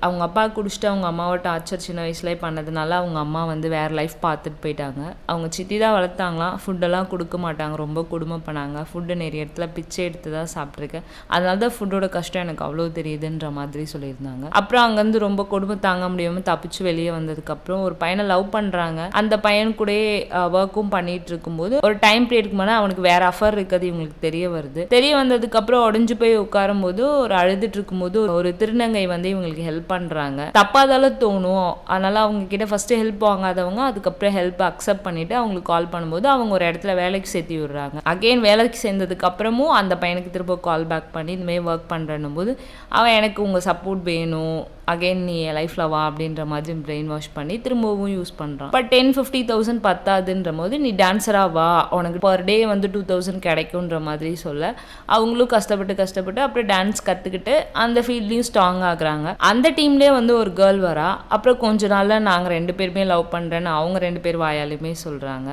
அவங்க அப்பா குடிச்சிட்டு அவங்க அம்மாவை டார்ச்சர் சின்ன வயசுலேயே பண்ணதுனால அவங்க அம்மா வந்து வேறு லைஃப் பார்த்துட்டு போயிட்டாங்க. அவங்க சித்தி தான் வளர்த்தாங்களாம். ஃபுட்டெல்லாம் கொடுக்க மாட்டாங்க, ரொம்ப கொடுமை பண்ணாங்க. ஃபுட்டு நிறைய இடத்துல பிச்சை எடுத்து தான் சாப்பிட்ருக்கேன், அதனால தான் ஃபுட்டோட கஷ்டம் எனக்கு அவ்வளோ தெரியுதுன்ற மாதிரி சொல்லியிருந்தாங்க. அப்புறம் அங்கேருந்து ரொம்ப கொடுமை தாங்க முடியாமல் தப்பிச்சு வெளியே வந்ததுக்கப்புறம் ஒரு பையனை லவ் பண்ணுறாங்க. அந்த பையன் கூட ஒர்க்கும் பண்ணிட்டு இருக்கும்போது ஒரு டைம் பீரியடுக்கு மேலே அவனுக்கு வேற அஃபர் இருக்கிறது இவங்களுக்கு தெரிய வருது. தெரிய வந்ததுக்கப்புறம் உடஞ்சு போய் உட்காரும் போது ஒரு அழுதுட்டு இருக்கும்போது ஒரு திருநங்கை வந்து இவங்களுக்கு ஹெல்ப் பண்ணுறாங்க. தப்பாதால தோணும், அதனால அவங்க கிட்ட ஃபர்ஸ்ட் ஹெல்ப் வாங்காதவங்க அதுக்கப்புறம் ஹெல்ப் அக்செப்ட் பண்ணிட்டு அவங்களுக்கு கால் பண்ணும்போது அவங்க ஒரு இடத்துல வேலைக்கு சேர்த்து விடுறாங்க. அகெயின் வேலைக்கு சேர்ந்ததுக்கு அப்புறமும் அந்த பையனுக்கு திரும்ப கால் பேக் பண்ணி இதுமாரி ஒர்க் பண்ணுறன்னும் போது அவன் எனக்கு உங்கள் சப்போர்ட் வேணும், அகெயின் நீ என் லைஃப்பில் வா அப்படின்ற மாதிரி பிரெயின் வாஷ் பண்ணி திரும்பவும் யூஸ் பண்ணுறான். பட் 10,000-50,000 பத்தாதுன்ற போது நீ டான்ஸராக வா, உனக்கு பர் டே வந்து 2,000 கிடைக்குன்ற மாதிரி சொல்ல அவங்களும் கஷ்டப்பட்டு அப்புறம் டான்ஸ் கற்றுக்கிட்டு அந்த ஃபீல்ட்லேயும் ஸ்ட்ராங் ஆகுறாங்க. அந்த டீம்லேயே வந்து ஒரு கேர்ள் வரா. அப்புறம் கொஞ்ச நாளில் நாங்கள் 2 பேருமே லவ் பண்ணுறேன்னு அவங்க 2 பேர் வாயாலுமே சொல்கிறாங்க.